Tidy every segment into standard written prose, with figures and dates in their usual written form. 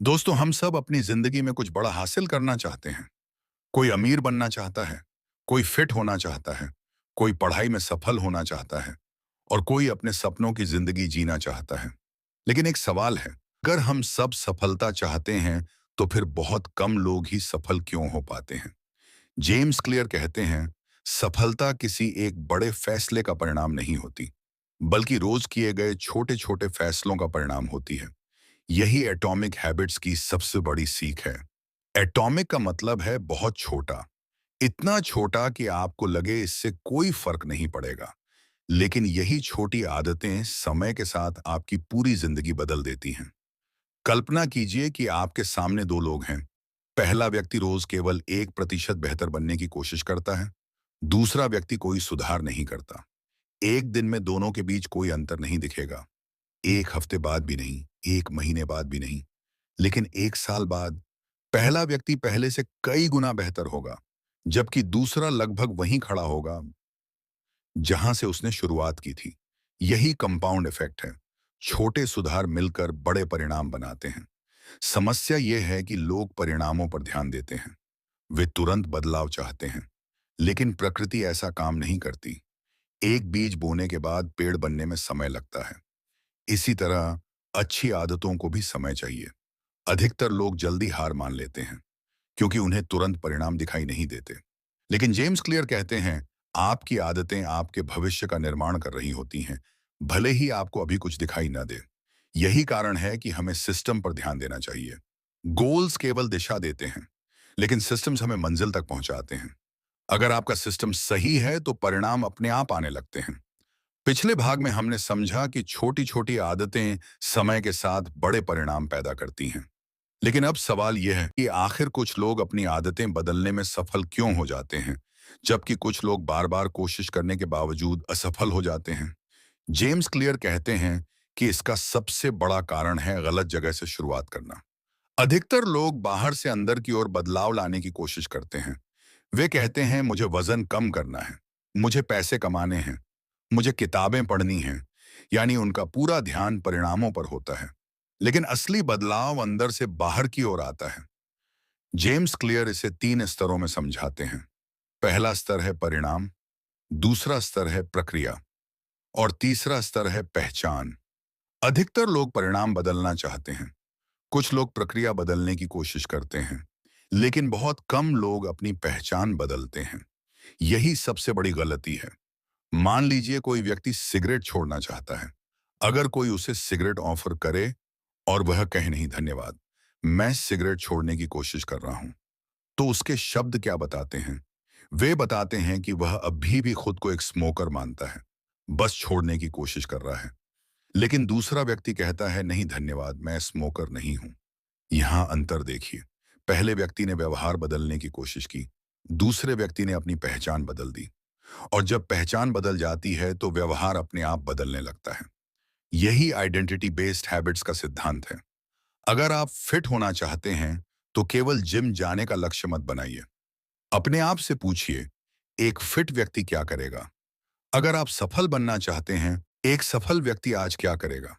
दोस्तों, हम सब अपनी जिंदगी में कुछ बड़ा हासिल करना चाहते हैं। कोई अमीर बनना चाहता है, कोई फिट होना चाहता है, कोई पढ़ाई में सफल होना चाहता है और कोई अपने सपनों की जिंदगी जीना चाहता है। लेकिन एक सवाल है, अगर हम सब सफलता चाहते हैं तो फिर बहुत कम लोग ही सफल क्यों हो पाते हैं? जेम्स क्लियर कहते हैं, सफलता किसी एक बड़े फैसले का परिणाम नहीं होती, बल्कि रोज किए गए छोटे छोटे फैसलों का परिणाम होती है। यही एटॉमिक हैबिट्स की सबसे बड़ी सीख है। एटॉमिक का मतलब है बहुत छोटा, इतना छोटा कि आपको लगे इससे कोई फर्क नहीं पड़ेगा। लेकिन यही छोटी आदतें समय के साथ आपकी पूरी जिंदगी बदल देती हैं। कल्पना कीजिए कि आपके सामने दो लोग हैं। पहला व्यक्ति रोज केवल 1% बेहतर बनने की कोशिश करता है। दूसरा व्यक्ति कोई सुधार नहीं करता। एक दिन में दोनों के बीच कोई अंतर नहीं दिखेगा। एक हफ्ते बाद भी नहीं, एक महीने बाद भी नहीं, लेकिन एक साल बाद पहला व्यक्ति पहले से कई गुना बेहतर होगा, जबकि दूसरा लगभग वहीं खड़ा होगा जहां से उसने शुरुआत की थी। यही कंपाउंड इफेक्ट है। छोटे सुधार मिलकर बड़े परिणाम बनाते हैं। समस्या यह है कि लोग परिणामों पर ध्यान देते हैं। वे तुरंत बदलाव चाहते हैं, लेकिन प्रकृति ऐसा काम नहीं करती। एक बीज बोने के बाद पेड़ बनने में समय लगता है। इसी तरह अच्छी आदतों को भी समय चाहिए। अधिकतर लोग जल्दी हार मान लेते हैं, क्योंकि उन्हें तुरंत परिणाम दिखाई नहीं देते। लेकिन जेम्स क्लियर कहते हैं, आपकी आदतें आपके भविष्य का निर्माण कर रही होती हैं, भले ही आपको अभी कुछ दिखाई न दे। यही कारण है कि हमें सिस्टम पर ध्यान देना चाहिए। गोल्स केवल दिशा देते हैं, लेकिन सिस्टम्स हमें मंजिल तक पहुंचाते हैं। अगर आपका सिस्टम सही है तो परिणाम अपने आप आने लगते हैं। पिछले भाग में हमने समझा कि छोटी छोटी आदतें समय के साथ बड़े परिणाम पैदा करती हैं। लेकिन अब सवाल यह है कि आखिर कुछ लोग अपनी आदतें बदलने में सफल क्यों हो जाते हैं, जबकि कुछ लोग बार बार कोशिश करने के बावजूद असफल हो जाते हैं। जेम्स क्लियर कहते हैं कि इसका सबसे बड़ा कारण है गलत जगह से शुरुआत करना। अधिकतर लोग बाहर से अंदर की ओर बदलाव लाने की कोशिश करते हैं। वे कहते हैं, मुझे वजन कम करना है, मुझे पैसे कमाने हैं, मुझे किताबें पढ़नी हैं। यानी उनका पूरा ध्यान परिणामों पर होता है। लेकिन असली बदलाव अंदर से बाहर की ओर आता है। जेम्स क्लियर इसे 3 स्तरों में समझाते हैं। पहला स्तर है परिणाम, दूसरा स्तर है प्रक्रिया और तीसरा स्तर है पहचान। अधिकतर लोग परिणाम बदलना चाहते हैं, कुछ लोग प्रक्रिया बदलने की कोशिश करते हैं, लेकिन बहुत कम लोग अपनी पहचान बदलते हैं। यही सबसे बड़ी गलती है। मान लीजिए कोई व्यक्ति सिगरेट छोड़ना चाहता है। अगर कोई उसे सिगरेट ऑफर करे और वह कहे, नहीं धन्यवाद, मैं सिगरेट छोड़ने की कोशिश कर रहा हूं, तो उसके शब्द क्या बताते हैं? वे बताते हैं कि वह अभी भी खुद को एक स्मोकर मानता है, बस छोड़ने की कोशिश कर रहा है। लेकिन दूसरा व्यक्ति कहता है, नहीं धन्यवाद, मैं स्मोकर नहीं हूं। यहां अंतर देखिए। पहले व्यक्ति ने व्यवहार बदलने की कोशिश की, दूसरे व्यक्ति ने अपनी पहचान बदल दी। और जब पहचान बदल जाती है तो व्यवहार अपने आप बदलने लगता है। यही आइडेंटिटी बेस्ड हैबिट्स का सिद्धांत है। अगर आप फिट होना चाहते हैं तो केवल जिम जाने का लक्ष्य मत बनाइए। अपने आप से पूछिए, एक फिट व्यक्ति क्या करेगा? अगर आप सफल बनना चाहते हैं, एक सफल व्यक्ति आज क्या करेगा?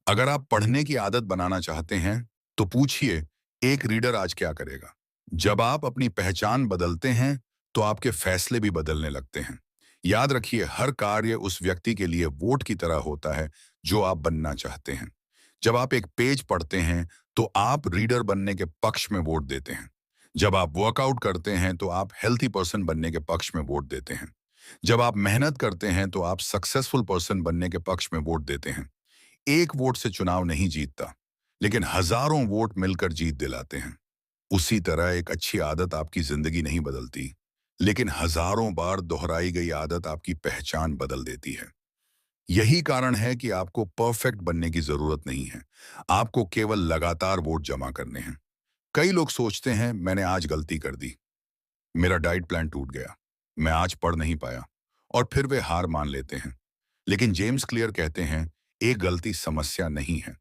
अगर आप पढ़ने की आदत बनाना चाहते हैं तो पूछिए, एक रीडर आज क्या करेगा? जब आप अपनी पहचान बदलते हैं तो आपके फैसले भी बदलने लगते हैं। याद रखिए, हर कार्य उस व्यक्ति के लिए वोट की तरह होता है जो आप बनना चाहते हैं। जब आप एक पेज पढ़ते हैं तो आप रीडर बनने के पक्ष में वोट देते हैं। जब आप वर्कआउट करते हैं तो आप हेल्थी पर्सन बनने के पक्ष में वोट देते हैं। जब आप मेहनत करते हैं तो आप सक्सेसफुल पर्सन बनने के पक्ष में वोट देते हैं। एक वोट से चुनाव नहीं जीतता, लेकिन हजारों वोट मिलकर जीत दिलाते हैं। उसी तरह एक अच्छी आदत आपकी जिंदगी नहीं बदलती, लेकिन हजारों बार दोहराई गई आदत आपकी पहचान बदल देती है। यही कारण है कि आपको परफेक्ट बनने की जरूरत नहीं है। आपको केवल लगातार वोट जमा करने हैं। कई लोग सोचते हैं, मैंने आज गलती कर दी, मेरा डाइट प्लान टूट गया, मैं आज पढ़ नहीं पाया, और फिर वे हार मान लेते हैं। लेकिन जेम्स क्लियर कहते हैं, एक गलती समस्या नहीं है।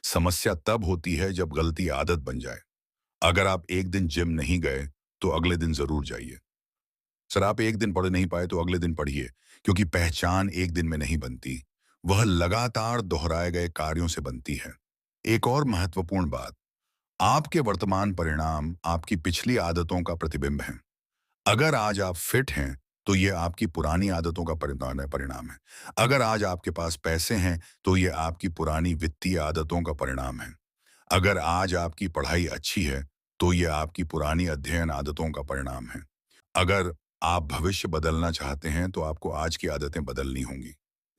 समस्या तब होती है जब गलती आदत बन जाए। अगर आप एक दिन जिम नहीं गए तो अगले दिन जरूर जाइए। सर, आप एक दिन पढ़ नहीं पाए तो अगले दिन पढ़िए, क्योंकि पहचान एक दिन में नहीं बनती, वह लगातार दोहराए गए कार्यों से बनती है। एक और महत्वपूर्ण बात, आपके वर्तमान परिणाम आपकी पिछली आदतों का प्रतिबिंब हैं। अगर आज आप फिट हैं, तो ये आपकी पुरानी आदतों का परिणाम परिणाम है। अगर आज आपके पास पैसे हैं, तो ये आपकी पुरानी वित्तीय आदतों का परिणाम है। अगर आज आपकी पढ़ाई अच्छी है, तो ये आपकी पुरानी अध्ययन आदतों का परिणाम है। अगर आप भविष्य बदलना चाहते हैं, तो आपको आज की आदतें बदलनी होंगी।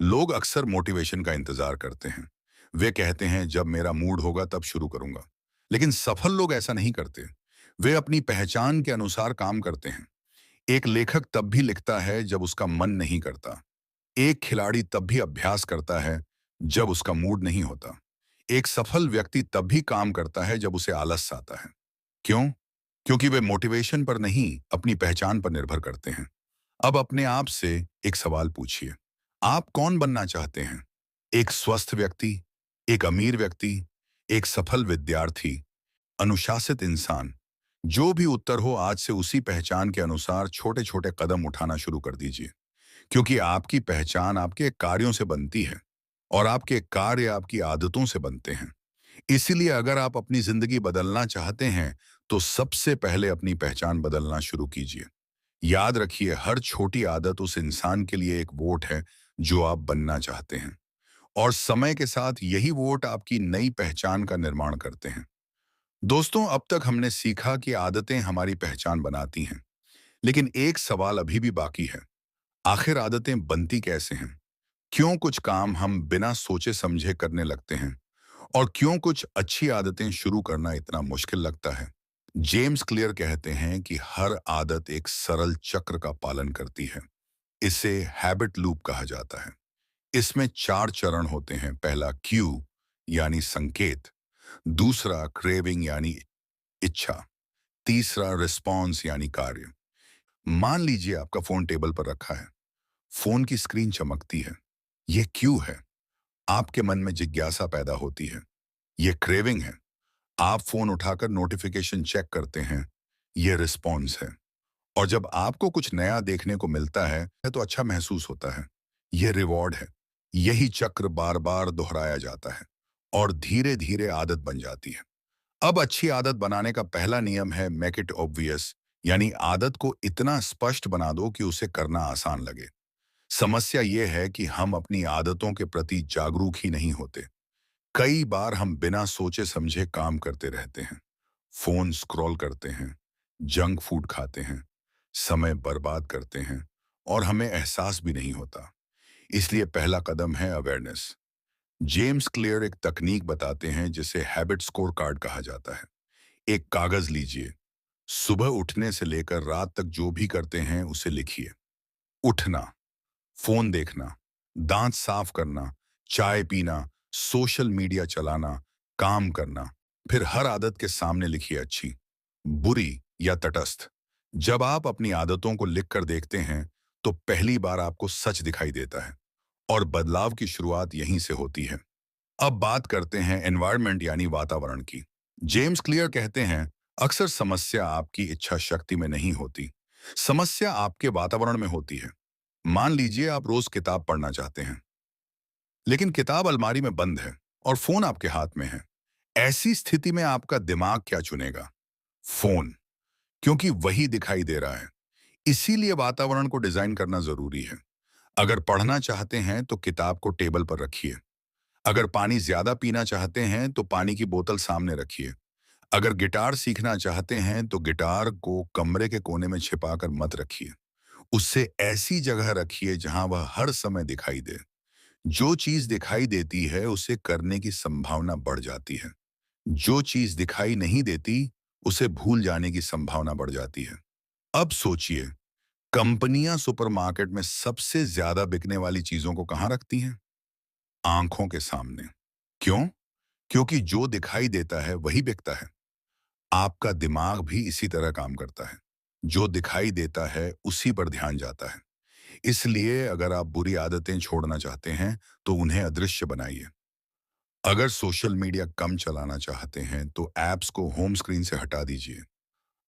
लोग अक्सर मोटिवेशन का इंतजार करते हैं। वे कहते हैं, जब मेरा मूड होगा तब शुरू करूंगा। लेकिन सफल लोग ऐसा नहीं करते। वे अपनी पहचान के अनुसार काम करते हैं। एक लेखक तब भी लिखता है जब उसका मन नहीं करता। एक खिलाड़ी तब भी अभ्यास करता है जब उसका मूड नहीं होता। एक सफल व्यक्ति तब भी काम करता है जब उसे आलस आता है। क्यों? क्योंकि वे मोटिवेशन पर नहीं, अपनी पहचान पर निर्भर करते हैं। अब अपने आप से एक सवाल पूछिए। आप कौन बनना चाहते हैं? एक स्वस्थ व्यक्ति, एक अमीर व्यक्ति, एक सफल विद्यार्थी, अनुशासित इंसान? जो भी उत्तर हो, आज से उसी पहचान के अनुसार छोटे-छोटे कदम उठाना शुरू कर दीजिए। क्योंकि आपकी पहचान आपके कार्यों से बनती है और आपके कार्य आपकी आदतों से बनते हैं। इसीलिए अगर आप अपनी जिंदगी बदलना चाहते हैं, तो सबसे पहले अपनी पहचान बदलना शुरू कीजिए। याद रखिए, हर छोटी आदत उस इंसान के लिए एक वोट है जो आप बनना चाहते हैं। और समय के साथ यही वोट आपकी नई पहचान का निर्माण करते हैं। दोस्तों, अब तक हमने सीखा कि आदतें हमारी पहचान बनाती हैं। लेकिन एक सवाल अभी भी बाकी है। आखिर आदतें बनती कैसे हैं? क्यों कुछ काम हम बिना सोचे समझे करने लगते हैं? और क्यों कुछ अच्छी आदतें शुरू करना इतना मुश्किल लगता है? जेम्स क्लियर कहते हैं कि हर आदत एक सरल चक्र का पालन करती है। इसे हैबिट लूप कहा जाता है। इसमें 4 चरण होते हैं। पहला क्यू यानी संकेत, दूसरा क्रेविंग यानी इच्छा, तीसरा रिस्पॉन्स यानी कार्य। मान लीजिए आपका फोन टेबल पर रखा है। फोन की स्क्रीन चमकती है। यह क्यू है। आपके मन में जिज्ञासा पैदा होती है। यह क्रेविंग है। आप फोन उठाकर नोटिफिकेशन चेक करते हैं। यह रिस्पॉन्स है। और जब आपको कुछ नया देखने को मिलता है तो अच्छा महसूस होता है। यह रिवॉर्ड है। यही चक्र बार बार दोहराया जाता है और धीरे धीरे आदत बन जाती है। अब अच्छी आदत बनाने का पहला नियम है मेक इट ऑब्वियस, यानी आदत को इतना स्पष्ट बना दो कि उसे करना आसान लगे। समस्या यह है कि हम अपनी आदतों के प्रति जागरूक ही नहीं होते। कई बार हम बिना सोचे समझे काम करते रहते हैं। फोन स्क्रॉल करते हैं, जंक फूड खाते हैं, समय बर्बाद करते हैं और हमें एहसास भी नहीं होता। इसलिए पहला कदम है अवेयरनेस। जेम्स क्लियर एक तकनीक बताते हैं जिसे हैबिट स्कोर कार्ड कहा जाता है। एक कागज लीजिए। सुबह उठने से लेकर रात तक जो भी करते हैं उसे लिखिए। उठना, फोन देखना, दांत साफ करना, चाय पीना, सोशल मीडिया चलाना, काम करना। फिर हर आदत के सामने लिखिए अच्छी, बुरी या तटस्थ। जब आप अपनी आदतों को लिखकर देखते हैं, तो पहली बार आपको सच दिखाई देता है और बदलाव की शुरुआत यहीं से होती है। अब बात करते हैं एनवायरनमेंट यानी वातावरण की। जेम्स क्लियर कहते हैं, अक्सर समस्या आपकी इच्छा शक्ति में नहीं होती। समस्या आपके वातावरण में होती है। मान लीजिए आप रोज किताब पढ़ना चाहते हैं, लेकिन किताब अलमारी में बंद है और फोन आपके हाथ में है। ऐसी स्थिति में आपका दिमाग क्या चुनेगा? फोन, क्योंकि वही दिखाई दे रहा है। इसीलिए वातावरण को डिजाइन करना जरूरी है। अगर पढ़ना चाहते हैं तो किताब को टेबल पर रखिए। अगर पानी ज्यादा पीना चाहते हैं तो पानी की बोतल सामने रखिए। अगर गिटार सीखना चाहते हैं तो गिटार को कमरे के कोने में छिपाकर मत रखिए। उससे ऐसी जगह रखिए जहां वह हर समय दिखाई दे। जो चीज दिखाई देती है उसे करने की संभावना बढ़ जाती है। जो चीज दिखाई नहीं देती, उसे भूल जाने की संभावना बढ़ जाती है। अब सोचिए, कंपनियां सुपरमार्केट में सबसे ज्यादा बिकने वाली चीजों को कहां रखती हैं? आंखों के सामने। क्यों? क्योंकि जो दिखाई देता है वही बिकता है। आपका दिमाग भी इसी तरह काम करता है। जो दिखाई देता है उसी पर ध्यान जाता है। इसलिए अगर आप बुरी आदतें छोड़ना चाहते हैं, तो उन्हें अदृश्य बनाइए। अगर सोशल मीडिया कम चलाना चाहते हैं, तो ऐप्स को होम स्क्रीन से हटा दीजिए।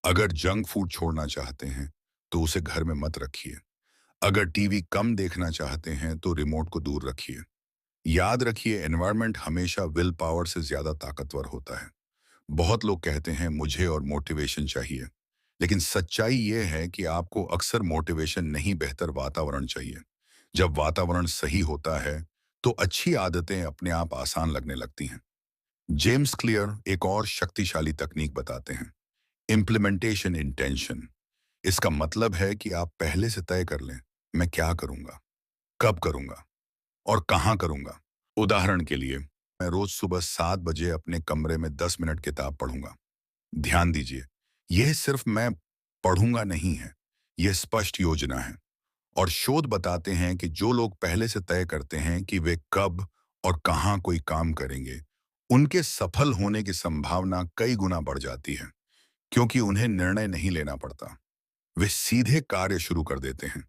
अगर जंक फूड छोड़ना चाहते हैं, तो उसे घर में मत रखिए। अगर टीवी कम देखना चाहते हैं, तो रिमोट को दूर रखिए। याद रखिए, एनवायरनमेंट हमेशा विल पावर से ज्यादा ताकतवर होता है। बहुत लोग कहते हैं मुझे और मोटिवेशन चाहिए, लेकिन सच्चाई ये है कि आपको अक्सर मोटिवेशन नहीं, बेहतर वातावरण चाहिए। जब वातावरण सही होता है, तो अच्छी आदतें अपने आप आसान लगने लगती हैं। जेम्स क्लियर एक और शक्तिशाली तकनीक बताते हैं, इम्प्लीमेंटेशन इंटेंशन। इसका मतलब है कि आप पहले से तय कर लें, मैं क्या करूंगा, कब करूंगा और कहां करूंगा। उदाहरण के लिए, मैं रोज सुबह 7 बजे अपने कमरे में 10 मिनट किताब पढ़ूंगा। ध्यान दीजिए, यह सिर्फ मैं पढ़ूंगा नहीं है, यह स्पष्ट योजना है। और शोध बताते हैं कि जो लोग पहले से तय करते हैं कि वे कब और कहां कोई काम करेंगे, उनके सफल होने की संभावना कई गुना बढ़ जाती है, क्योंकि उन्हें निर्णय नहीं लेना पड़ता। वे सीधे कार्य शुरू कर देते हैं।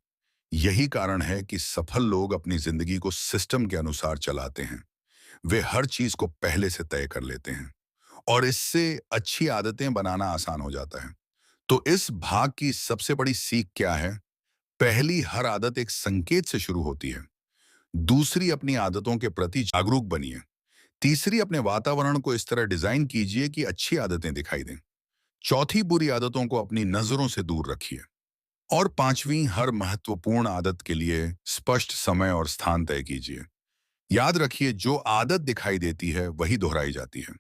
यही कारण है कि सफल लोग अपनी जिंदगी को सिस्टम के अनुसार चलाते हैं। वे हर चीज को पहले से तय कर लेते हैं और इससे अच्छी आदतें बनाना आसान हो जाता है। तो इस भाग की सबसे बड़ी सीख क्या है? पहली, हर आदत एक संकेत से शुरू होती है। दूसरी, अपनी आदतों के प्रति जागरूक बनिए। तीसरी, अपने वातावरण को इस तरह डिजाइन कीजिए कि अच्छी आदतें दिखाई दें। चौथी, बुरी आदतों को अपनी नजरों से दूर रखिए। और पांचवी, हर महत्वपूर्ण आदत के लिए स्पष्ट समय और स्थान तय कीजिए। याद रखिए, जो आदत दिखाई देती है वही दोहराई जाती है,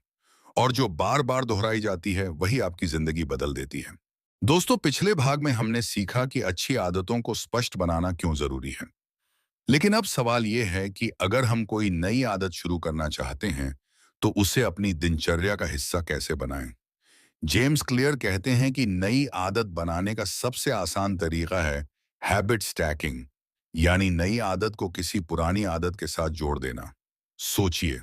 और जो बार बार दोहराई जाती है वही आपकी जिंदगी बदल देती है। दोस्तों, पिछले भाग में हमने सीखा कि अच्छी आदतों को स्पष्ट बनाना क्यों जरूरी है। लेकिन अब सवाल यह है कि अगर हम कोई नई आदत शुरू करना चाहते हैं, तो उसे अपनी दिनचर्या का हिस्सा कैसे बनाएं? जेम्स क्लियर कहते हैं कि नई आदत बनाने का सबसे आसान तरीका है हैबिट स्टैकिंग, यानी नई आदत को किसी पुरानी आदत के साथ जोड़ देना। सोचिए,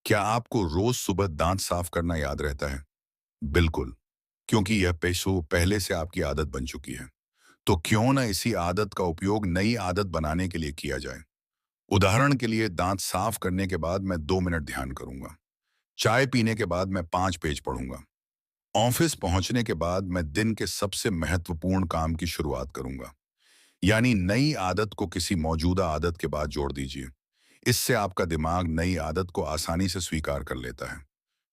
क्या आपको रोज सुबह दांत साफ करना याद रहता है? बिल्कुल, क्योंकि यह पेशो पहले से आपकी आदत बन चुकी है। तो क्यों ना इसी आदत का उपयोग नई आदत बनाने के लिए किया जाए। उदाहरण के लिए, दांत साफ करने के बाद मैं 2 मिनट ध्यान करूंगा। चाय पीने के बाद मैं 5 पेज पढ़ूंगा। ऑफिस पहुंचने के बाद मैं दिन के सबसे महत्वपूर्ण काम की शुरुआत करूंगा। यानी नई आदत को किसी मौजूदा आदत के बाद जोड़ दीजिए। इससे आपका दिमाग नई आदत को आसानी से स्वीकार कर लेता है,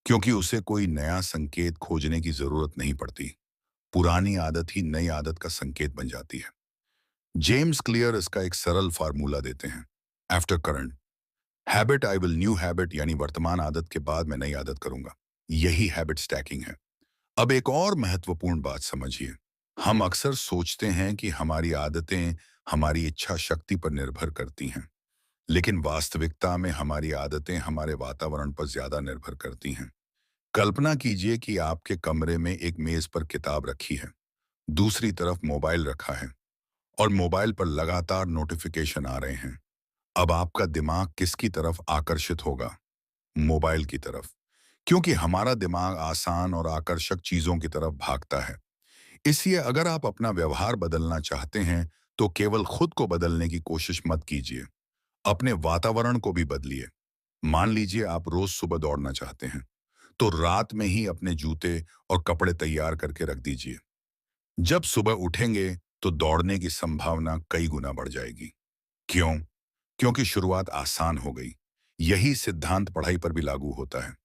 क्योंकि उसे कोई नया संकेत खोजने की जरूरत नहीं पड़ती। पुरानी आदत ही नई आदत का संकेत बन जाती है। जेम्स क्लियर इसका एक सरल फार्मूला देते हैं, after current habit I will new habit, यानी वर्तमान आदत के बाद मैं नई आदत करूंगा। यही हैबिट स्टैकिंग है। अब एक और महत्वपूर्ण बात समझिए, हम अक्सर सोचते हैं कि हमारी आदतें हमारी इच्छा शक्ति पर निर्भर करती हैं, लेकिन वास्तविकता में हमारी आदतें हमारे वातावरण पर ज्यादा निर्भर करती हैं। कल्पना कीजिए कि आपके कमरे में एक मेज पर किताब रखी है, दूसरी तरफ मोबाइल रखा है, और मोबाइल पर लगातार नोटिफिकेशन आ रहे हैं। अब आपका दिमाग किसकी तरफ आकर्षित होगा? मोबाइल की तरफ, क्योंकि हमारा दिमाग आसान और आकर्षक चीजों की तरफ भागता है। इसलिए अगर आप अपना व्यवहार बदलना चाहते हैं, तो केवल खुद को बदलने की कोशिश मत कीजिए, अपने वातावरण को भी बदलिए। मान लीजिए आप रोज सुबह दौड़ना चाहते हैं, तो रात में ही अपने जूते और कपड़े तैयार करके रख दीजिए। जब सुबह उठेंगे, तो दौड़ने की संभावना कई गुना बढ़ जाएगी। क्यों? क्योंकि शुरुआत आसान हो गई। यही सिद्धांत पढ़ाई पर भी लागू होता है।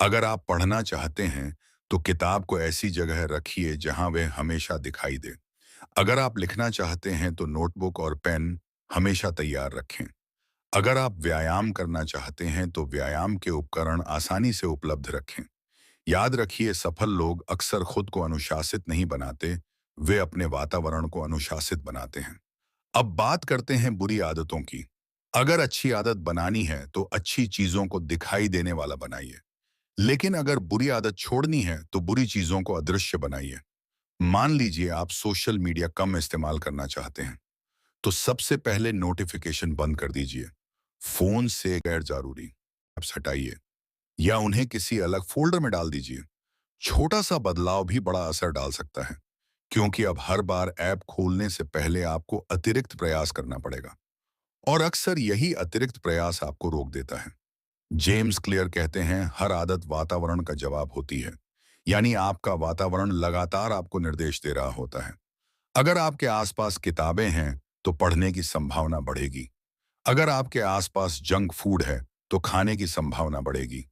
अगर आप पढ़ना चाहते हैं, तो किताब को ऐसी जगह रखिए जहां वह हमेशा दिखाई दे। अगर आप लिखना चाहते हैं, तो नोटबुक और पेन हमेशा तैयार रखें। अगर आप व्यायाम करना चाहते हैं, तो व्यायाम के उपकरण आसानी से उपलब्ध रखें। याद रखिए, सफल लोग अक्सर खुद को अनुशासित नहीं बनाते, वे अपने वातावरण को अनुशासित बनाते हैं। अब बात करते हैं बुरी आदतों की। अगर अच्छी आदत बनानी है, तो अच्छी चीजों को दिखाई देने वाला बनाइए। लेकिन अगर बुरी आदत छोड़नी है, तो बुरी चीजों को अदृश्य बनाइए। मान लीजिए आप सोशल मीडिया कम इस्तेमाल करना चाहते हैं, तो सबसे पहले नोटिफिकेशन बंद कर दीजिए। फोन से गैर जरूरी ऐप्स हटाइए या उन्हें किसी अलग फोल्डर में डाल दीजिए। छोटा सा बदलाव भी बड़ा असर डाल सकता है, क्योंकि अब हर बार ऐप खोलने से पहले आपको अतिरिक्त प्रयास करना पड़ेगा, और अक्सर यही अतिरिक्त प्रयास आपको रोक देता है। जेम्स क्लियर कहते हैं, हर आदत वातावरण का जवाब होती है, यानी आपका वातावरण लगातार आपको निर्देश दे रहा होता है। अगर आपके आसपास किताबें हैं, तो पढ़ने की संभावना बढ़ेगी। अगर आपके आसपास जंक फूड है, तो खाने की संभावना बढ़ेगी।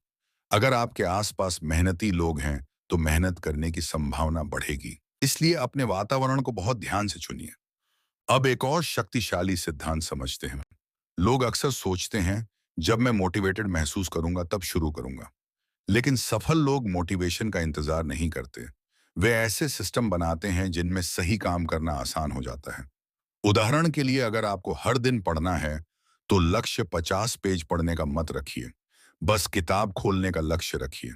अगर आपके आसपास मेहनती लोग हैं, तो मेहनत करने की संभावना बढ़ेगी। इसलिए अपने वातावरण को बहुत ध्यान से चुनिए। अब एक और शक्तिशाली सिद्धांत समझते हैं। लोग अक्सर सोचते हैं, जब मैं मोटिवेटेड महसूस करूंगा तब शुरू करूंगा। लेकिन सफल लोग मोटिवेशन का इंतजार नहीं करते। वे ऐसे सिस्टम बनाते हैं जिनमें सही काम करना आसान हो जाता है। उदाहरण के लिए, अगर आपको हर दिन पढ़ना है, तो लक्ष्य 50 पेज पढ़ने का मत रखिए। बस किताब खोलने का लक्ष्य रखिए।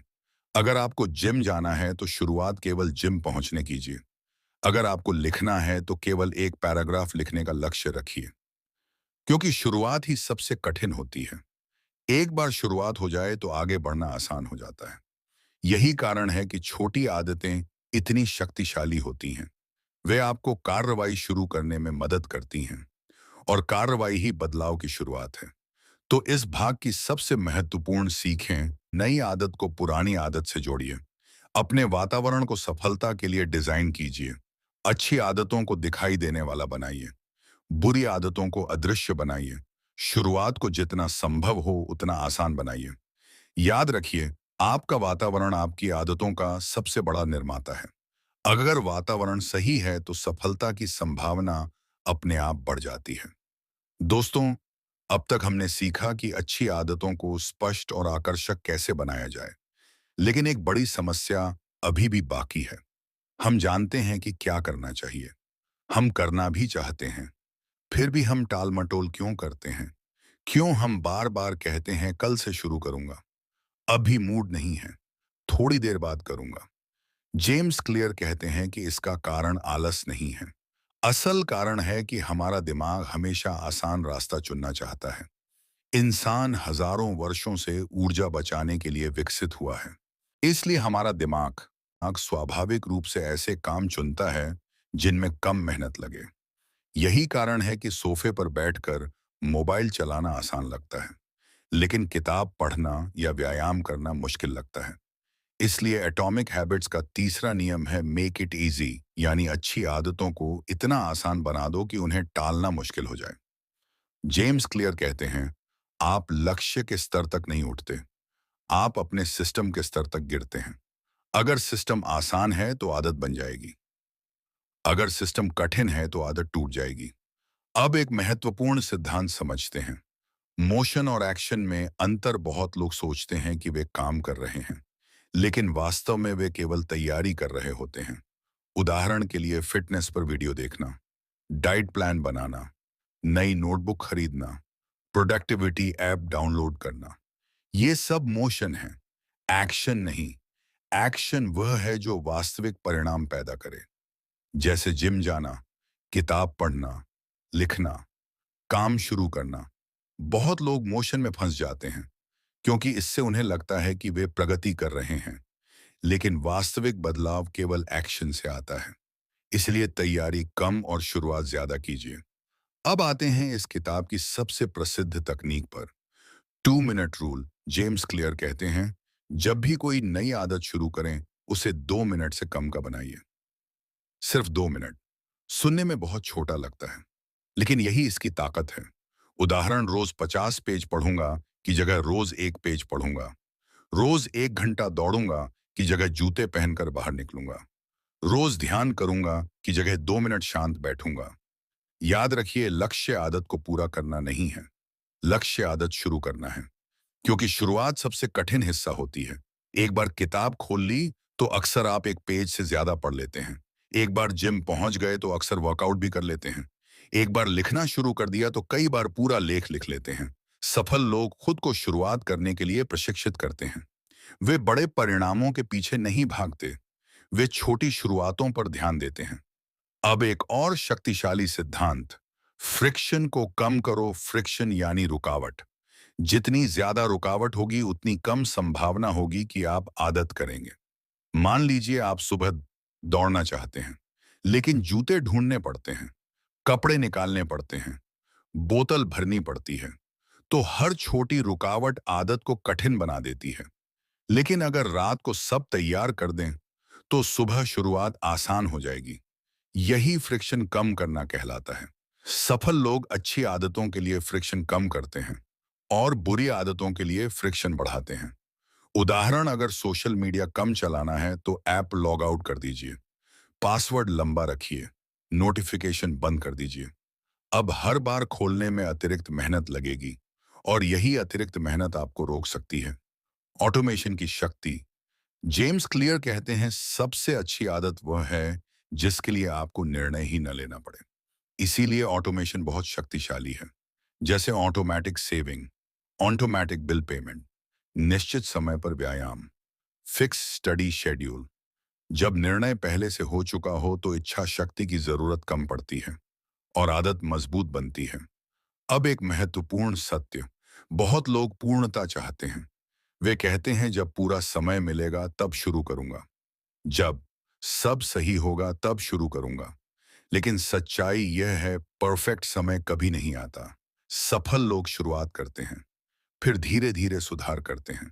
अगर आपको जिम जाना है, तो शुरुआत केवल जिम पहुंचने कीजिए। अगर आपको लिखना है, तो केवल एक पैराग्राफ लिखने का लक्ष्य रखिए। क्योंकि शुरुआत ही सबसे कठिन होती है। एक बार शुरुआत हो जाए, तो आगे बढ़ना आसान हो जाता है। यही कारण है कि छोटी आदतें इतनी शक्तिशाली होती हैं। वे आपको कार्रवाई शुरू करने में मदद करती हैं, और कार्रवाई ही बदलाव की शुरुआत है। तो इस भाग की सबसे महत्वपूर्ण सीखें: नई आदत को पुरानी आदत से जोड़िए। अपने वातावरण को सफलता के लिए डिजाइन कीजिए। अच्छी आदतों को दिखाई देने वाला बनाइए, बुरी आदतों को अदृश्य बनाइए। शुरुआत को जितना संभव हो उतना आसान बनाइए। याद रखिए, आपका वातावरण आपकी आदतों का सबसे बड़ा निर्माता है। अगर वातावरण सही है, तो सफलता की संभावना अपने आप बढ़ जाती है। दोस्तों, अब तक हमने सीखा कि अच्छी आदतों को स्पष्ट और आकर्षक कैसे बनाया जाए। लेकिन एक बड़ी समस्या अभी भी बाकी है। हम जानते हैं कि क्या करना चाहिए, हम करना भी चाहते हैं, फिर भी हम टाल-मटोल क्यों करते हैं? क्यों हम बार-बार कहते हैं कल से शुरू करूंगा, अभी मूड नहीं है, थोड़ी देर बाद करूंगा। जेम्स क्लियर कहते हैं कि इसका कारण आलस नहीं है। असल कारण है कि हमारा दिमाग हमेशा आसान रास्ता चुनना चाहता है। इंसान हजारों वर्षों से ऊर्जा बचाने के लिए विकसित हुआ है। इसलिए हमारा दिमाग स्वाभाविक रूप से ऐसे काम चुनता है जिनमें कम मेहनत लगे। यही कारण है कि सोफे पर बैठकर मोबाइल चलाना आसान लगता है, लेकिन किताब पढ़ना या व्यायाम करना मुश्किल लगता है। इसलिए एटॉमिक हैबिट्स का तीसरा नियम है मेक इट इजी, यानी अच्छी आदतों को इतना आसान बना दो कि उन्हें टालना मुश्किल हो जाए। जेम्स क्लियर कहते हैं, आप लक्ष्य के स्तर तक नहीं उठते, आप अपने सिस्टम के स्तर तक गिरते हैं। अगर सिस्टम आसान है, तो आदत बन जाएगी। अगर सिस्टम कठिन है, तो आदत टूट जाएगी। अब एक महत्वपूर्ण सिद्धांत समझते हैं। मोशन और एक्शन में अंतर। बहुत लोग सोचते हैं कि वे काम कर रहे हैं, लेकिन वास्तव में वे केवल तैयारी कर रहे होते हैं। उदाहरण के लिए, फिटनेस पर वीडियो देखना, डाइट प्लान बनाना, नई नोटबुक खरीदना, प्रोडक्टिविटी ऐप डाउनलोड करना, ये सब मोशन है, एक्शन नहीं। एक्शन वह है जो वास्तविक परिणाम पैदा करे, जैसे जिम जाना, किताब पढ़ना, लिखना, काम शुरू करना। बहुत लोग मोशन में फंस जाते हैं, क्योंकि इससे उन्हें लगता है कि वे प्रगति कर रहे हैं, लेकिन वास्तविक बदलाव केवल एक्शन से आता है। इसलिए तैयारी कम और शुरुआत ज्यादा कीजिए। अब आते हैं इस किताब की सबसे प्रसिद्ध तकनीक पर, 2 मिनट रूल। जेम्स क्लियर कहते हैं, जब भी कोई नई आदत शुरू करें, उसे 2 मिनट से कम का बनाइए। सिर्फ 2 मिनट। सुनने में बहुत छोटा लगता है, लेकिन यही इसकी ताकत है। उदाहरण, रोज 50 पेज पढ़ूंगा की जगह रोज 1 पेज पढ़ूंगा। रोज 1 घंटा दौड़ूंगा की जगह जूते पहनकर बाहर निकलूंगा। रोज ध्यान करूंगा की जगह 2 मिनट शांत बैठूंगा। याद रखिए, लक्ष्य आदत को पूरा करना नहीं है, लक्ष्य आदत शुरू करना है। क्योंकि शुरुआत सबसे कठिन हिस्सा होती है। एक बार किताब खोल ली, तो अक्सर आप 1 पेज से ज्यादा पढ़ लेते हैं। एक बार जिम पहुंच गए, तो अक्सर वर्कआउट भी कर लेते हैं। एक बार लिखना शुरू कर दिया, तो कई बार पूरा लेख लिख लेते हैं। सफल लोग खुद को शुरुआत करने के लिए प्रशिक्षित करते हैं। वे बड़े परिणामों के पीछे नहीं भागते, वे छोटी शुरुआतों पर ध्यान देते हैं। अब एक और शक्तिशाली सिद्धांत, फ्रिक्शन को कम करो। फ्रिक्शन यानी रुकावट। जितनी ज्यादा रुकावट होगी, उतनी कम संभावना होगी कि आप आदत करेंगे। मान लीजिए, आप सुबह दौड़ना चाहते हैं, लेकिन जूते ढूंढने पड़ते हैं, कपड़े निकालने पड़ते हैं, बोतल भरनी पड़ती है। तो हर छोटी रुकावट आदत को कठिन बना देती है। लेकिन अगर रात को सब तैयार कर दें, तो सुबह शुरुआत आसान हो जाएगी। यही फ्रिक्शन कम करना कहलाता है। सफल लोग अच्छी आदतों के लिए फ्रिक्शन कम करते हैं, और बुरी आदतों के लिए फ्रिक्शन बढ़ाते हैं। उदाहरण, अगर सोशल मीडिया कम चलाना है तो ऐप लॉग आउट कर दीजिए, पासवर्ड लंबा रखिए, नोटिफिकेशन बंद कर दीजिए। अब हर बार खोलने में अतिरिक्त मेहनत लगेगी और यही अतिरिक्त मेहनत आपको रोक सकती है। ऑटोमेशन की शक्ति। जेम्स क्लियर कहते हैं, सबसे अच्छी आदत वह है जिसके लिए आपको निर्णय ही न लेना पड़े। इसीलिए ऑटोमेशन बहुत शक्तिशाली है। जैसे automatic saving, automatic bill payment, निश्चित समय पर व्यायाम, फिक्स स्टडी शेड्यूल। जब निर्णय पहले से हो चुका हो तो इच्छा शक्ति की जरूरत कम पड़ती है और आदत मजबूत बनती है। अब एक महत्वपूर्ण सत्य, बहुत लोग पूर्णता चाहते हैं। वे कहते हैं जब पूरा समय मिलेगा तब शुरू करूंगा, जब सब सही होगा तब शुरू करूंगा। लेकिन सच्चाई यह है, परफेक्ट समय कभी नहीं आता। सफल लोग शुरुआत करते हैं, फिर धीरे धीरे सुधार करते हैं,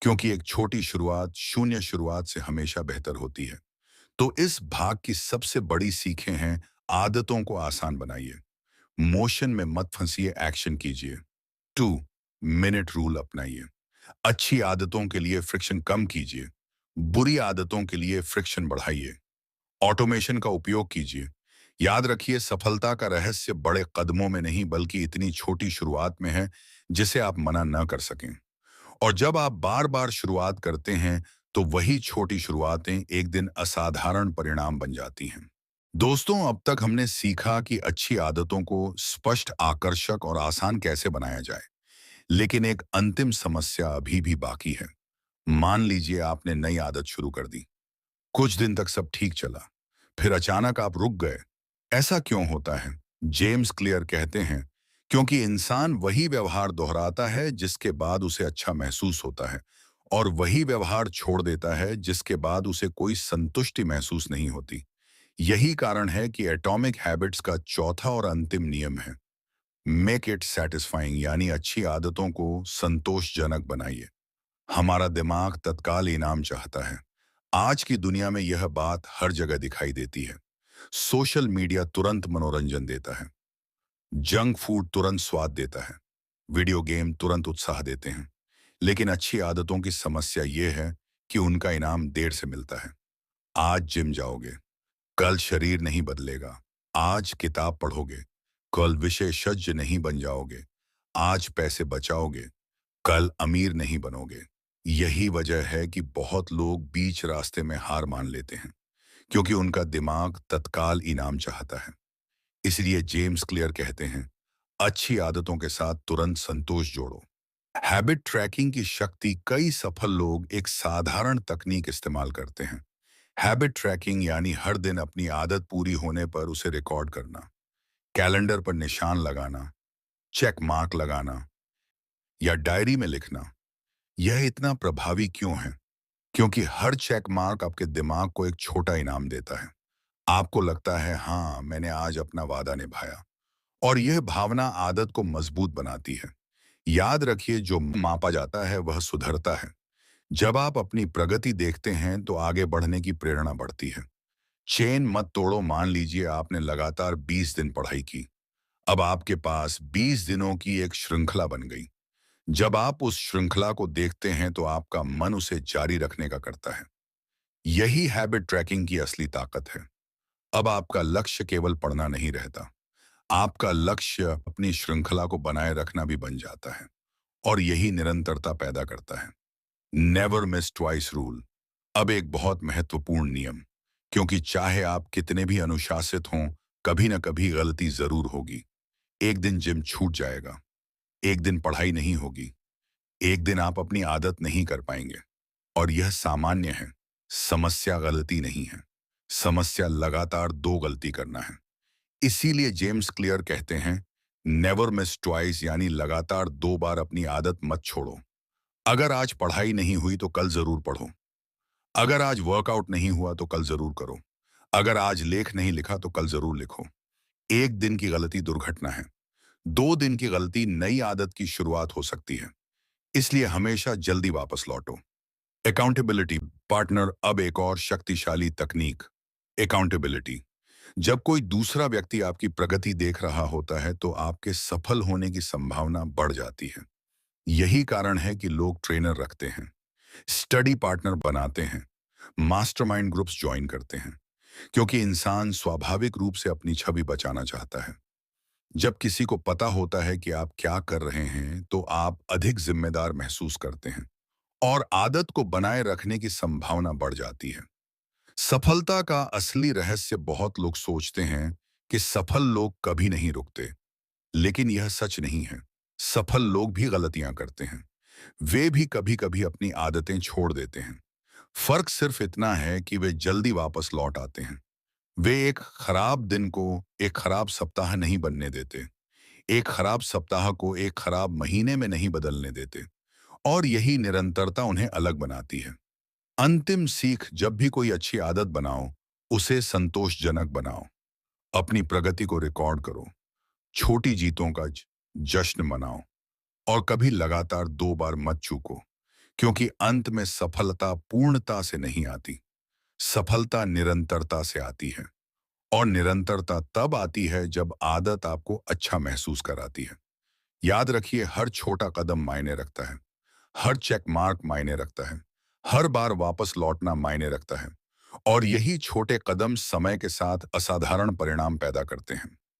क्योंकि एक छोटी शुरुआत शून्य शुरुआत से हमेशा बेहतर होती है। तो इस भाग की सबसे बड़ी सीखें हैं, आदतों को आसान बनाइए, मोशन में मत फंसिए, एक्शन कीजिए। 2 मिनट रूल अपनाइए। अच्छी आदतों के लिए फ्रिक्शन कम कीजिए, बुरी आदतों के लिए फ्रिक्शन बढ़ाइए। ऑटोमेशन का उपयोग कीजिए। याद रखिए, सफलता का रहस्य बड़े कदमों में नहीं बल्कि इतनी छोटी शुरुआत में है जिसे आप मना न कर सकें। और जब आप बार बार शुरुआत करते हैं तो वही छोटी शुरुआतें एक दिन असाधारण परिणाम बन जाती हैं। दोस्तों, अब तक हमने सीखा कि अच्छी आदतों को स्पष्ट, आकर्षक और आसान कैसे बनाया जाए। लेकिन एक अंतिम समस्या अभी भी बाकी है। मान लीजिए आपने नई आदत शुरू कर दी, कुछ दिन तक सब ठीक चला, फिर अचानक आप रुक गए। ऐसा क्यों होता है? जेम्स क्लियर कहते हैं, क्योंकि इंसान वही व्यवहार दोहराता है जिसके बाद उसे अच्छा महसूस होता है, और वही व्यवहार छोड़ देता है जिसके बाद उसे कोई संतुष्टि महसूस नहीं होती। यही कारण है कि एटॉमिक हैबिट्स का चौथा और अंतिम नियम है, मेक इट सेटिस्फाइंग, यानी अच्छी आदतों को संतोषजनक बनाइए। हमारा दिमाग तत्काल इनाम चाहता है। आज की दुनिया में यह बात हर जगह दिखाई देती है। सोशल मीडिया तुरंत मनोरंजन देता है, जंक फूड तुरंत स्वाद देता है, वीडियो गेम तुरंत उत्साह देते हैं। लेकिन अच्छी आदतों की समस्या यह है कि उनका इनाम देर से मिलता है। आज जिम जाओगे, कल शरीर नहीं बदलेगा। आज किताब पढ़ोगे, कल विशेषज्ञ नहीं बन जाओगे। आज पैसे बचाओगे, कल अमीर नहीं बनोगे। यही वजह है कि बहुत लोग बीच रास्ते में हार मान लेते हैं, क्योंकि उनका दिमाग तत्काल इनाम चाहता है। इसलिए जेम्स क्लियर कहते हैं, अच्छी आदतों के साथ तुरंत संतोष जोड़ो। हैबिट ट्रैकिंग की शक्ति। कई सफल लोग एक साधारण तकनीक इस्तेमाल करते हैं। हैबिट ट्रैकिंग यानी हर दिन अपनी आदत पूरी होने पर उसे रिकॉर्ड करना, कैलेंडर पर निशान लगाना, चेक मार्क लगाना या डायरी में लिखना। यह इतना प्रभावी क्यों है? क्योंकि हर चेक मार्क आपके दिमाग को एक छोटा इनाम देता है। आपको लगता है, हाँ, मैंने आज अपना वादा निभाया, और यह भावना आदत को मजबूत बनाती है। याद रखिए, जो मापा जाता है वह सुधरता है। जब आप अपनी प्रगति देखते हैं तो आगे बढ़ने की प्रेरणा बढ़ती है। चेन मत तोड़ो। मान लीजिए आपने लगातार 20 दिन पढ़ाई की। अब आपके पास 20 दिनों की एक श्रृंखला बन गई। जब आप उस श्रृंखला को देखते हैं तो आपका मन उसे जारी रखने का करता है। यही हैबिट ट्रैकिंग की असली ताकत है। अब आपका लक्ष्य केवल पढ़ना नहीं रहता, आपका लक्ष्य अपनी श्रृंखला को बनाए रखना भी बन जाता है, और यही निरंतरता पैदा करता है। Never miss twice rule. अब एक बहुत महत्वपूर्ण नियम, क्योंकि चाहे आप कितने भी अनुशासित हों, कभी न कभी गलती जरूर होगी। एक दिन जिम छूट जाएगा, एक दिन पढ़ाई नहीं होगी, एक दिन आप अपनी आदत नहीं कर पाएंगे, और यह सामान्य है। समस्या गलती नहीं है, समस्या लगातार दो गलती करना है। इसीलिए जेम्स क्लियर कहते हैं, नेवर मिस ट्वाइस, यानी लगातार 2 बार अपनी आदत मत छोड़ो। अगर आज पढ़ाई नहीं हुई तो कल जरूर पढ़ो। अगर आज वर्कआउट नहीं हुआ तो कल जरूर करो। अगर आज लेख नहीं लिखा तो कल जरूर लिखो। एक दिन की गलती दुर्घटना है, 2 दिन की गलती नई आदत की शुरुआत हो सकती है। इसलिए हमेशा जल्दी वापस लौटो। Accountability partner. अब एक और शक्तिशाली तकनीक, अकाउंटेबिलिटी। जब कोई दूसरा व्यक्ति आपकी प्रगति देख रहा होता है तो आपके सफल होने की संभावना बढ़ जाती है। यही कारण है कि लोग ट्रेनर रखते हैं, स्टडी पार्टनर बनाते हैं, मास्टरमाइंड ग्रुप्स ज्वाइन करते हैं, क्योंकि इंसान स्वाभाविक रूप से अपनी छवि बचाना चाहता है। जब किसी को पता होता है कि आप क्या कर रहे हैं, तो आप अधिक जिम्मेदार महसूस करते हैं और आदत को बनाए रखने की संभावना बढ़ जाती है। सफलता का असली रहस्य बहुत लोग सोचते हैं कि सफल लोग कभी नहीं रुकते, लेकिन यह सच नहीं है। सफल लोग भी गलतियां करते हैं। वे भी कभी-कभी अपनी आदतें छोड़ देते हैं। फर्क सिर्फ इतना है कि वे जल्दी वापस लौट आते हैं। वे एक खराब दिन को एक खराब सप्ताह नहीं बनने देते। एक खराब सप्ताह को एक खराब महीने में नहीं बदलने देते। और यही निरंतरता उन्हें अलग बनाती है। अंतिम सीख, जब भी कोई अच्छी आदत बनाओ, उसे संतोषजनक बनाओ। अपनी प्रगति को रिकॉर्ड करो। छोटी जीतों का जश्न मनाओ और कभी लगातार 2 बार मत चूको, क्योंकि अंत में सफलता पूर्णता से नहीं आती। सफलता निरंतरता से आती है और निरंतरता तब आती है जब आदत आपको अच्छा महसूस कराती है। याद रखिए, हर छोटा कदम मायने रखता है। हर चेक मार्क मायने रखता है। हर बार वापस लौटना मायने रखता है। और यही छोटे कदम समय के साथ असाधारण परिणाम पैदा करते हैं।